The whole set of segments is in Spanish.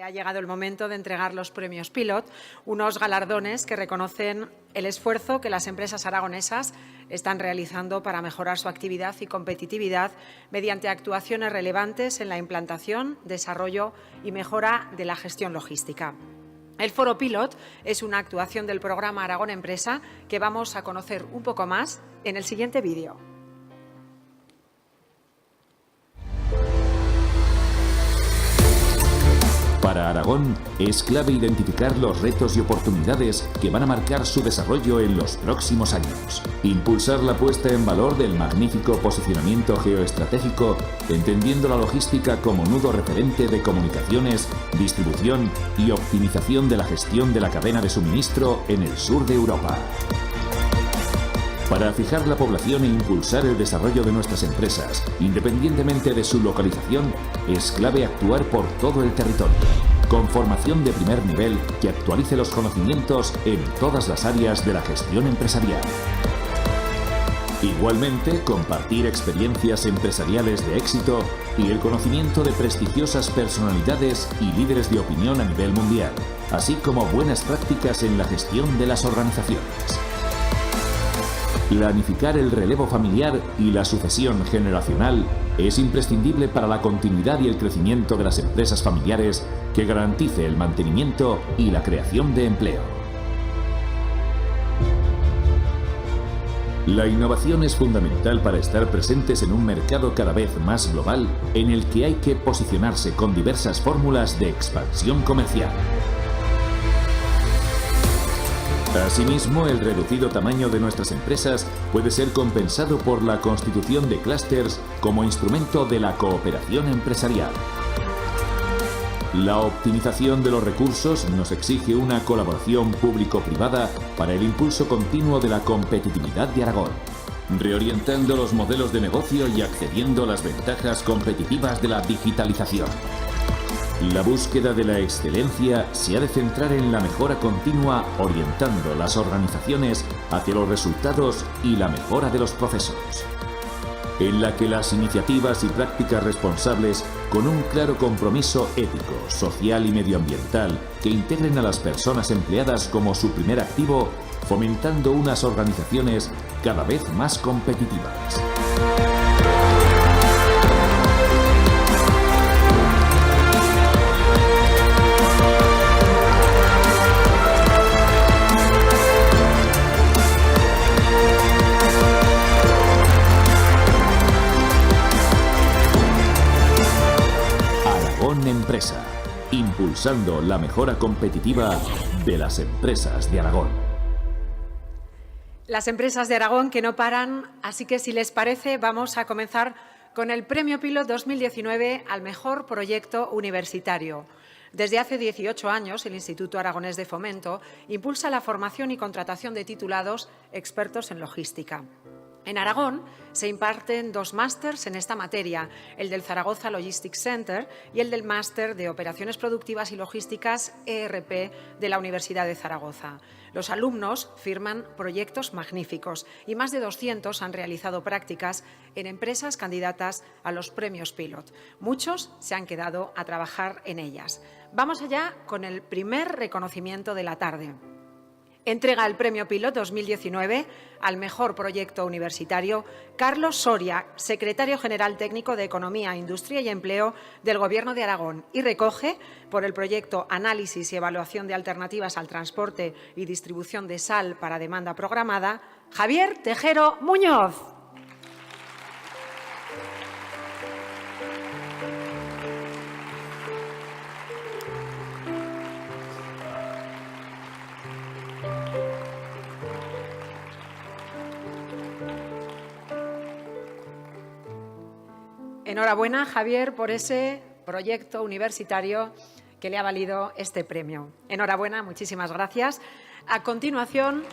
Ha llegado el momento de entregar los premios Pilot, unos galardones que reconocen el esfuerzo que las empresas aragonesas están realizando para mejorar su actividad y competitividad mediante actuaciones relevantes en la implantación, desarrollo y mejora de la gestión logística. El Foro Pilot es una actuación del programa Aragón Empresa que vamos a conocer un poco más en el siguiente vídeo. Para Aragón es clave identificar los retos y oportunidades que van a marcar su desarrollo en los próximos años. Impulsar la puesta en valor del magnífico posicionamiento geoestratégico, entendiendo la logística como nudo referente de comunicaciones, distribución y optimización de la gestión de la cadena de suministro en el sur de Europa. Para fijar la población e impulsar el desarrollo de nuestras empresas, independientemente de su localización, es clave actuar por todo el territorio, con formación de primer nivel que actualice los conocimientos en todas las áreas de la gestión empresarial. Igualmente, compartir experiencias empresariales de éxito y el conocimiento de prestigiosas personalidades y líderes de opinión a nivel mundial, así como buenas prácticas en la gestión de las organizaciones. Planificar el relevo familiar y la sucesión generacional es imprescindible para la continuidad y el crecimiento de las empresas familiares que garantice el mantenimiento y la creación de empleo. La innovación es fundamental para estar presentes en un mercado cada vez más global en el que hay que posicionarse con diversas fórmulas de expansión comercial. Asimismo, el reducido tamaño de nuestras empresas puede ser compensado por la constitución de clústeres como instrumento de la cooperación empresarial. La optimización de los recursos nos exige una colaboración público-privada para el impulso continuo de la competitividad de Aragón, reorientando los modelos de negocio y accediendo a las ventajas competitivas de la digitalización. La búsqueda de la excelencia se ha de centrar en la mejora continua, orientando las organizaciones hacia los resultados y la mejora de los procesos, en la que las iniciativas y prácticas responsables, con un claro compromiso ético, social y medioambiental, que integren a las personas empleadas como su primer activo, fomentando unas organizaciones cada vez más competitivas. Empresa, impulsando la mejora competitiva de las empresas de Aragón. Las empresas de Aragón que no paran, así que si les parece vamos a comenzar con el Premio Pilot 2019 al mejor proyecto universitario. Desde hace 18 años, el Instituto Aragonés de Fomento impulsa la formación y contratación de titulados expertos en logística. En Aragón se imparten 2 másters en esta materia, el del Zaragoza Logistics Center y el del Máster de Operaciones Productivas y Logísticas ERP de la Universidad de Zaragoza. Los alumnos firman proyectos magníficos y más de 200 han realizado prácticas en empresas candidatas a los premios Pilot. Muchos se han quedado a trabajar en ellas. Vamos allá con el primer reconocimiento de la tarde. Entrega el Premio Pilot 2019 al mejor proyecto universitario Carlos Soria, secretario general técnico de Economía, Industria y Empleo del Gobierno de Aragón, y recoge por el proyecto Análisis y Evaluación de Alternativas al Transporte y Distribución de Sal para Demanda Programada, Javier Tejero Muñoz. Enhorabuena, Javier, por ese proyecto universitario que le ha valido este premio. Enhorabuena, muchísimas gracias. A continuación,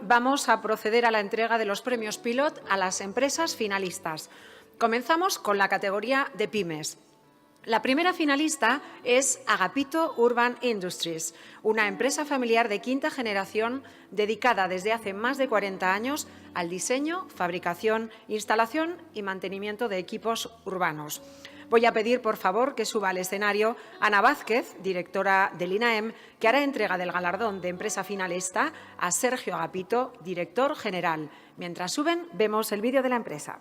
vamos a proceder a la entrega de los premios Pilot a las empresas finalistas. Comenzamos con la categoría de pymes. La primera finalista es Agapito Urban Industries, una empresa familiar de quinta generación dedicada desde hace más de 40 años al diseño, fabricación, instalación y mantenimiento de equipos urbanos. Voy a pedir, por favor, que suba al escenario Ana Vázquez, directora del INAEM, que hará entrega del galardón de empresa finalista a Sergio Agapito, director general. Mientras suben, vemos el vídeo de la empresa.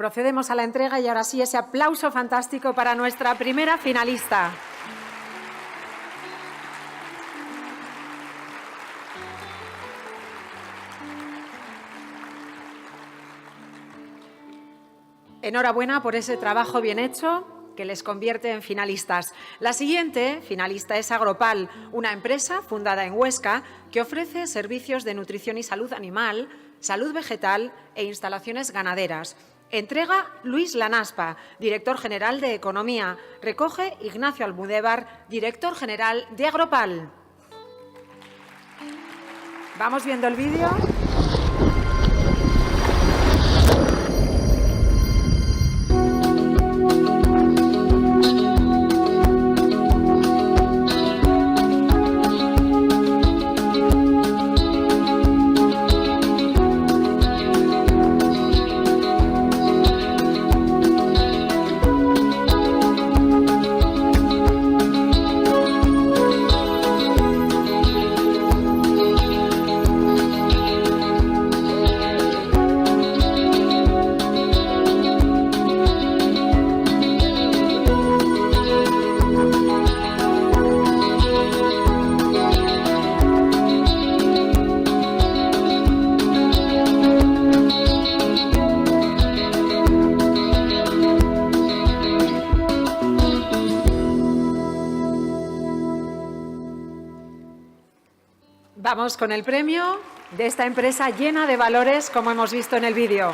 Procedemos a la entrega y ahora sí ese aplauso fantástico para nuestra primera finalista. Enhorabuena por ese trabajo bien hecho que les convierte en finalistas. La siguiente finalista es Agropal, una empresa fundada en Huesca que ofrece servicios de nutrición y salud animal, salud vegetal e instalaciones ganaderas. Entrega Luis Lanaspa, director general de Economía. Recoge Ignacio Almudévar, director general de Agropal. Vamos viendo el vídeo. Vamos con el premio de esta empresa llena de valores, como hemos visto en el vídeo.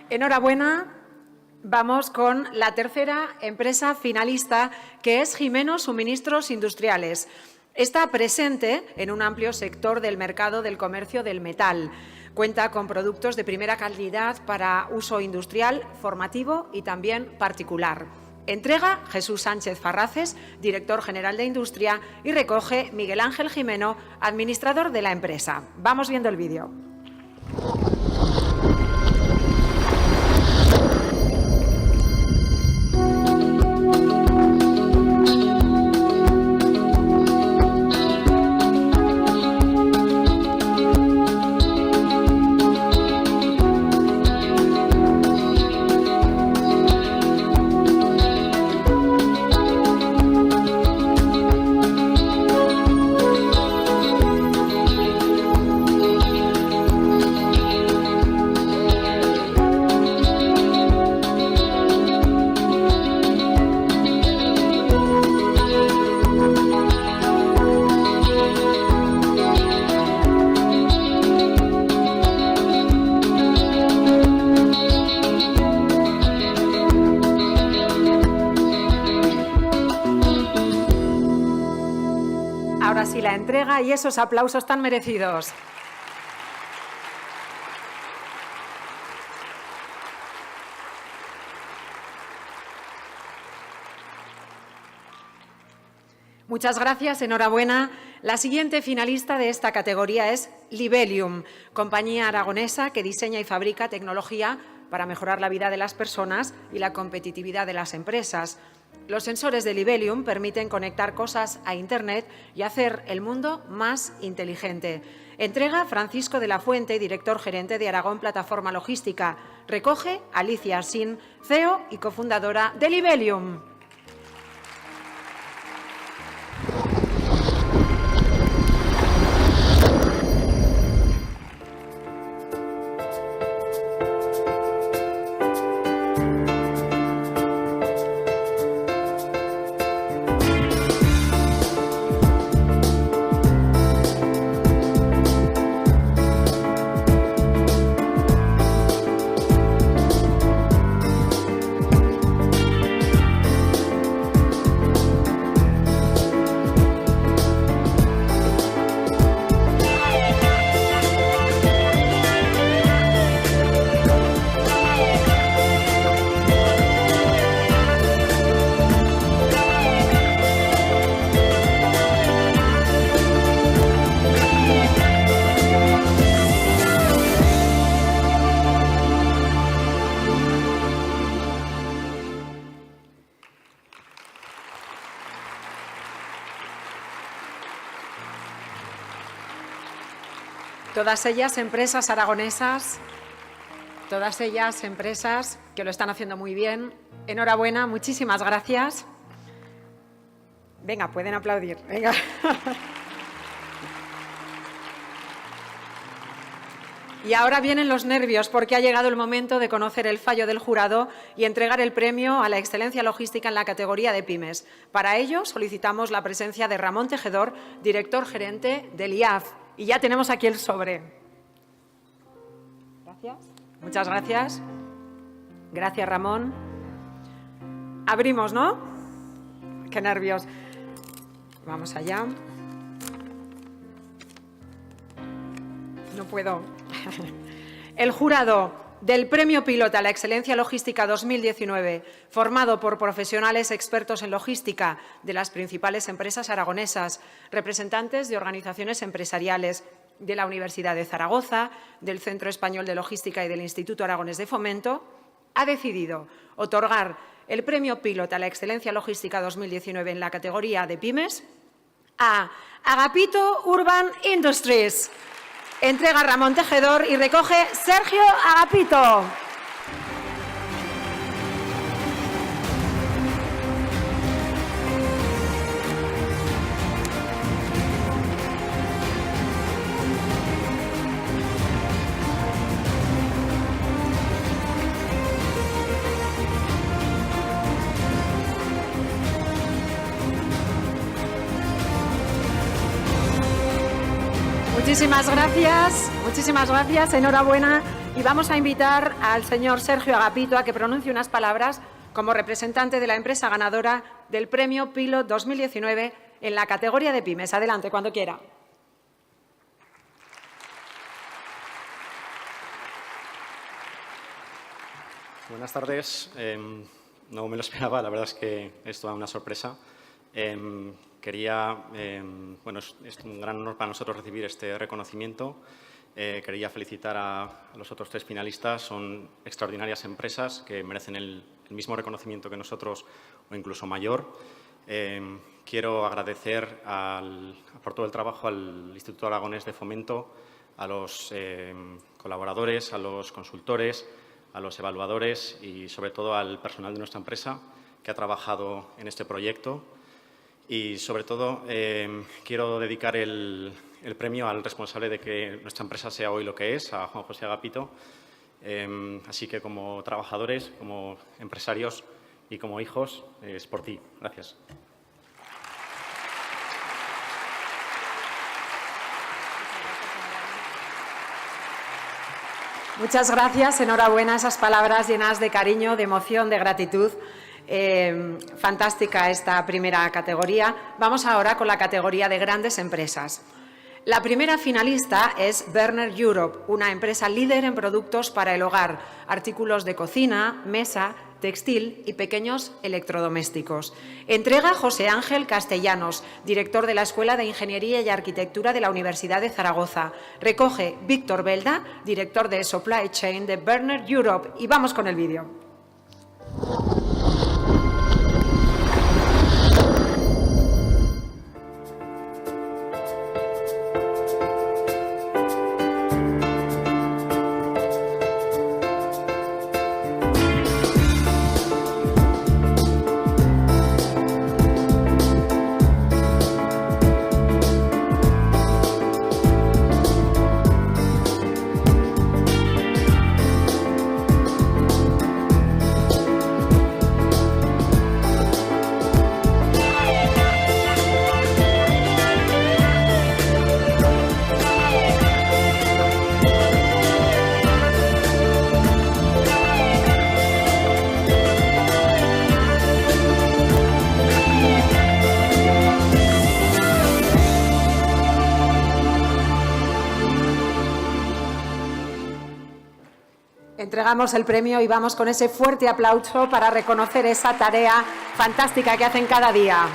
Enhorabuena. Vamos con la tercera empresa finalista, que es Jimeno Suministros Industriales. Está presente en un amplio sector del mercado del comercio del metal. Cuenta con productos de primera calidad para uso industrial, formativo y también particular. Entrega Jesús Sánchez Farraces, director general de Industria, y recoge Miguel Ángel Jimeno, administrador de la empresa. Vamos viendo el vídeo. Ahora sí, la entrega y esos aplausos tan merecidos. Muchas gracias, enhorabuena. La siguiente finalista de esta categoría es Libelium, compañía aragonesa que diseña y fabrica tecnología para mejorar la vida de las personas y la competitividad de las empresas. Los sensores de Libelium permiten conectar cosas a Internet y hacer el mundo más inteligente. Entrega Francisco de la Fuente, director gerente de Aragón Plataforma Logística. Recoge Alicia Arsín, CEO y cofundadora de Libelium. Todas ellas empresas aragonesas, todas ellas empresas que lo están haciendo muy bien. Enhorabuena, muchísimas gracias. Venga, pueden aplaudir. Venga. Y ahora vienen los nervios porque ha llegado el momento de conocer el fallo del jurado y entregar el premio a la excelencia logística en la categoría de pymes. Para ello solicitamos la presencia de Ramón Tejedor, director gerente del IAF. Y ya tenemos aquí el sobre. Gracias. Muchas gracias. Gracias, Ramón. Abrimos, ¿no? Qué nervios. Vamos allá. No puedo. El jurado del Premio Pilota a la Excelencia Logística 2019, formado por profesionales expertos en logística de las principales empresas aragonesas, representantes de organizaciones empresariales, de la Universidad de Zaragoza, del Centro Español de Logística y del Instituto Aragonés de Fomento, ha decidido otorgar el Premio Pilota a la Excelencia Logística 2019 en la categoría de pymes a Agapito Urban Industries. Entrega Ramón Tejedor y recoge Sergio Agapito. Muchísimas gracias, enhorabuena. Y vamos a invitar al señor Sergio Agapito a que pronuncie unas palabras como representante de la empresa ganadora del Premio Pilot 2019 en la categoría de pymes. Adelante, cuando quiera. Buenas tardes. No me lo esperaba, la verdad es que es toda una sorpresa. Es un gran honor para nosotros recibir este reconocimiento. Quería felicitar a los otros tres finalistas. Son extraordinarias empresas que merecen el mismo reconocimiento que nosotros o incluso mayor. Quiero agradecer por todo el trabajo al Instituto Aragonés de Fomento, a los colaboradores, a los consultores, a los evaluadores y, sobre todo, al personal de nuestra empresa que ha trabajado en este proyecto. Y, sobre todo, quiero dedicar el premio al responsable de que nuestra empresa sea hoy lo que es, a Juan José Agapito. Así que, como trabajadores, como empresarios y como hijos, es por ti. Gracias. Muchas gracias, enhorabuena, esas palabras llenas de cariño, de emoción, de gratitud. Fantástica esta primera categoría. Vamos ahora con la categoría de grandes empresas. La primera finalista es Berner Europe, una empresa líder en productos para el hogar, artículos de cocina, mesa, textil y pequeños electrodomésticos. Entrega José Ángel Castellanos, director de la Escuela de Ingeniería y Arquitectura de la Universidad de Zaragoza. Recoge Víctor Belda, director de Supply Chain de Berner Europe. Y vamos con el vídeo. Entregamos el premio y vamos con ese fuerte aplauso para reconocer esa tarea fantástica que hacen cada día.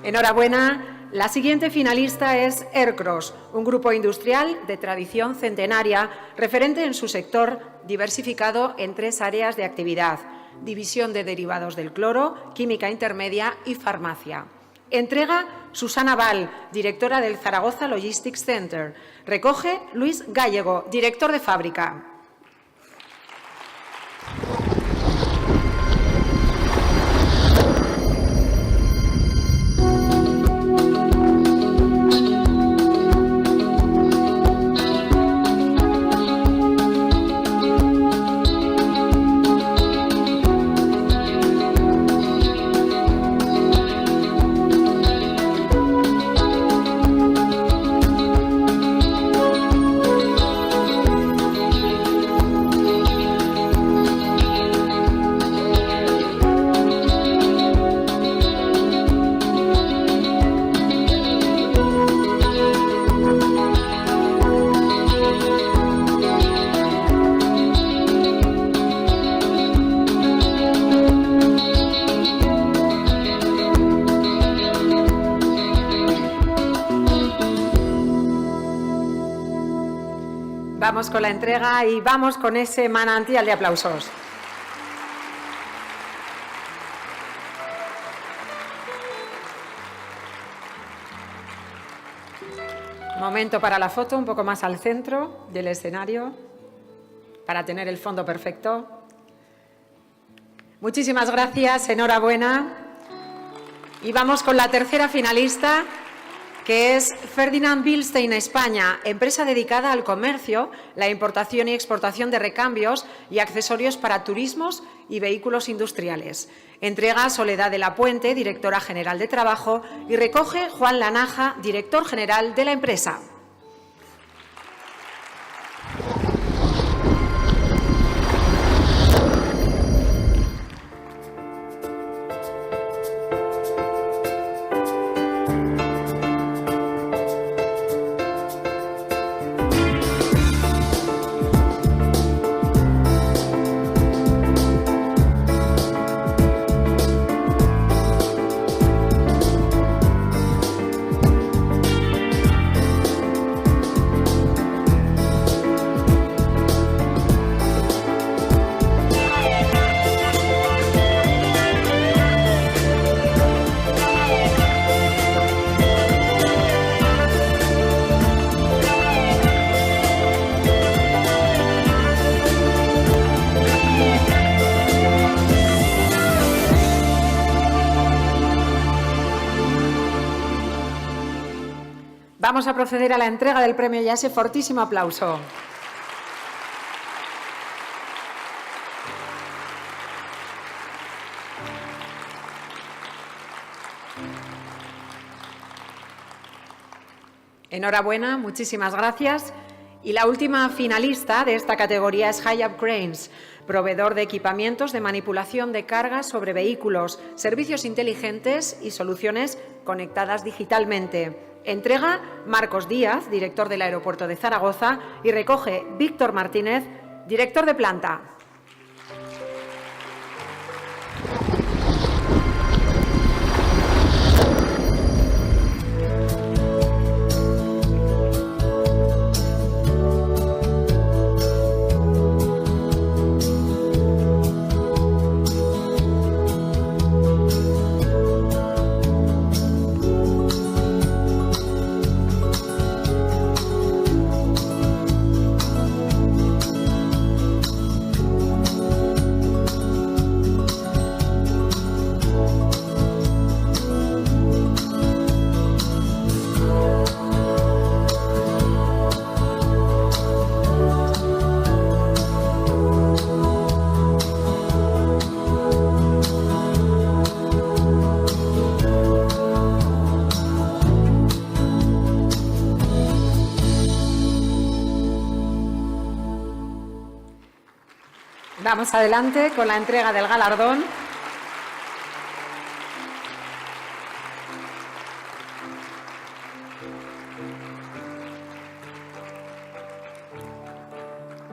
Enhorabuena. La siguiente finalista es Ercros, un grupo industrial de tradición centenaria, referente en su sector, diversificado en 3 áreas de actividad: división de derivados del cloro, química intermedia y farmacia. Entrega Susana Val, directora del Zaragoza Logistics Center. Recoge Luis Gallego, director de fábrica. Vamos con la entrega y vamos con ese manantial de aplausos. Momento para la foto, un poco más al centro del escenario, para tener el fondo perfecto. Muchísimas gracias, enhorabuena. Y vamos con la tercera finalista, que es Ferdinand Bilstein España, empresa dedicada al comercio, la importación y exportación de recambios y accesorios para turismos y vehículos industriales. Entrega Soledad de la Puente, directora general de Trabajo, y recoge Juan Lanaja, director general de la empresa. Vamos a proceder a la entrega del premio y a ese fortísimo aplauso. Enhorabuena, muchísimas gracias. Y la última finalista de esta categoría es Hiab Cranes, proveedor de equipamientos de manipulación de cargas sobre vehículos, servicios inteligentes y soluciones conectadas digitalmente. Entrega Marcos Díaz, director del Aeropuerto de Zaragoza, y recoge Víctor Martínez, director de planta. Vamos adelante con la entrega del galardón.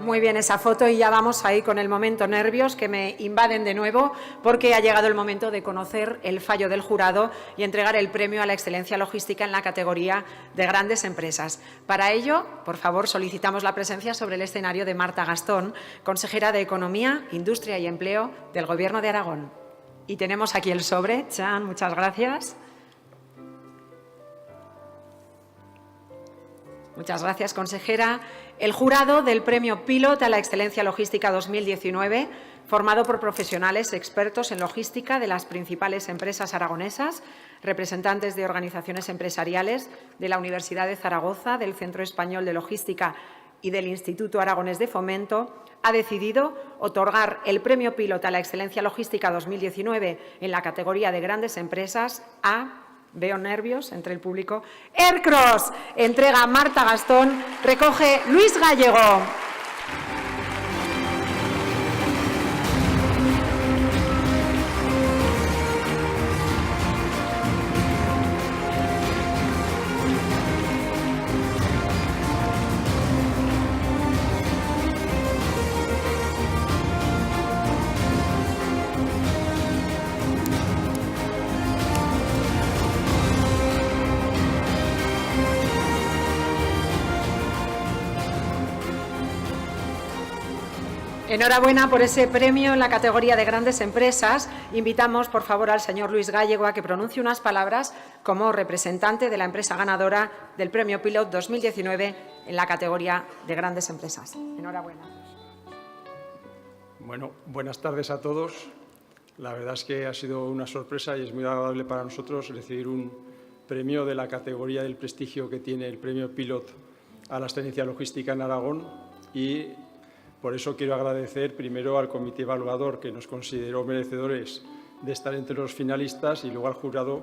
Muy bien esa foto y ya vamos ahí con el momento nervios que me invaden de nuevo porque ha llegado el momento de conocer el fallo del jurado y entregar el premio a la excelencia logística en la categoría de grandes empresas. Para ello, por favor, solicitamos la presencia sobre el escenario de Marta Gastón, consejera de Economía, Industria y Empleo del Gobierno de Aragón. Y tenemos aquí el sobre. Chan, muchas gracias. Muchas gracias, consejera. El jurado del Premio Pilot a la Excelencia Logística 2019, formado por profesionales expertos en logística de las principales empresas aragonesas, representantes de organizaciones empresariales de la Universidad de Zaragoza, del Centro Español de Logística y del Instituto Aragonés de Fomento, ha decidido otorgar el Premio Pilot a la Excelencia Logística 2019 en la categoría de grandes empresas a... Veo nervios entre el público. Aircross, entrega Marta Gastón, recoge Luis Gallego. Enhorabuena por ese premio en la categoría de grandes empresas. Invitamos, por favor, al señor Luis Gallego a que pronuncie unas palabras como representante de la empresa ganadora del Premio Pilot 2019 en la categoría de grandes empresas. Enhorabuena. Bueno, buenas tardes a todos. La verdad es que ha sido una sorpresa y es muy agradable para nosotros recibir un premio de la categoría del prestigio que tiene el Premio Pilot a la excelencia logística en Aragón y por eso quiero agradecer primero al comité evaluador que nos consideró merecedores de estar entre los finalistas y luego al jurado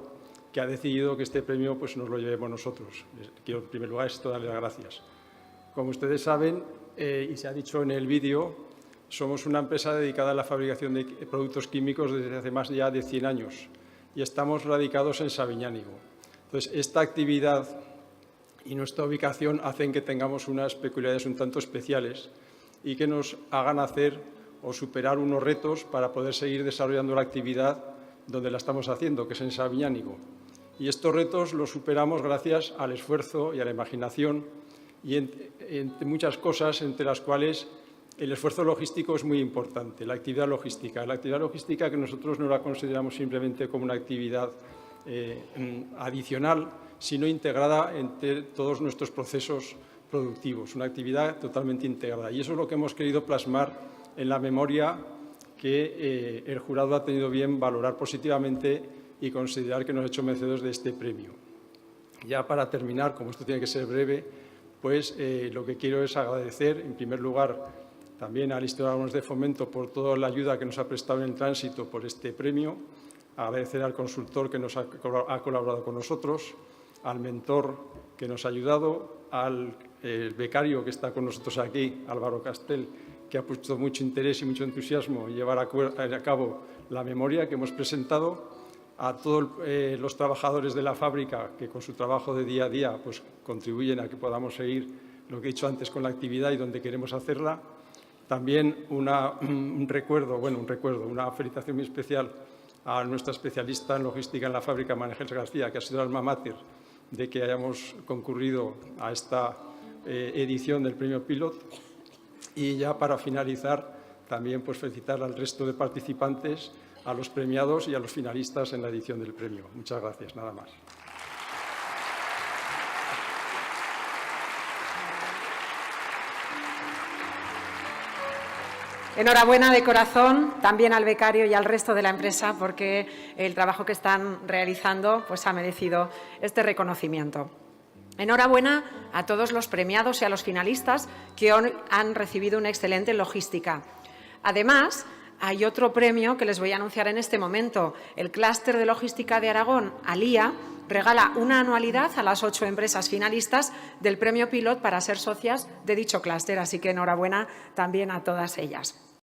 que ha decidido que este premio pues, nos lo llevemos nosotros. Quiero en primer lugar esto darle las gracias. Como ustedes saben, y se ha dicho en el vídeo, somos una empresa dedicada a la fabricación de productos químicos desde hace más ya de 100 años y estamos radicados en Sabiñánigo. Entonces, esta actividad y nuestra ubicación hacen que tengamos unas peculiaridades un tanto especiales y que nos hagan hacer o superar unos retos para poder seguir desarrollando la actividad donde la estamos haciendo, que es en Sabiñánigo. Y estos retos los superamos gracias al esfuerzo y a la imaginación y entre muchas cosas, entre las cuales el esfuerzo logístico es muy importante, la actividad logística. La actividad logística que nosotros no la consideramos simplemente como una actividad adicional, sino integrada entre todos nuestros procesos productivos, una actividad totalmente integrada. Y eso es lo que hemos querido plasmar en la memoria que el jurado ha tenido bien valorar positivamente y considerar que nos ha hecho merecedores de este premio. Ya para terminar, como esto tiene que ser breve, pues lo que quiero es agradecer, en primer lugar, también al Instituto Aragonés de Fomento por toda la ayuda que nos ha prestado en el tránsito por este premio, agradecer al consultor que nos ha colaborado con nosotros, al mentor que nos ha ayudado, al becario que está con nosotros aquí, Álvaro Castel, que ha puesto mucho interés y mucho entusiasmo en llevar a cabo la memoria que hemos presentado, a todos los trabajadores de la fábrica que con su trabajo de día a día pues, contribuyen a que podamos seguir lo que he dicho antes con la actividad y donde queremos hacerla. También una felicitación muy especial a nuestra especialista en logística en la fábrica, María Ángeles García, que ha sido el alma mater de que hayamos concurrido a esta edición del Premio Pilot. Y ya para finalizar, también pues, felicitar al resto de participantes, a los premiados y a los finalistas en la edición del premio. Muchas gracias, nada más. Enhorabuena de corazón también al becario y al resto de la empresa, porque el trabajo que están realizando pues, ha merecido este reconocimiento. Enhorabuena a todos los premiados y a los finalistas que hoy han recibido una excelente logística. Además, hay otro premio que les voy a anunciar en este momento. El Clúster de Logística de Aragón, ALIA, regala una anualidad a las 8 empresas finalistas del Premio Pilot para ser socias de dicho clúster. Así que enhorabuena también a todas ellas.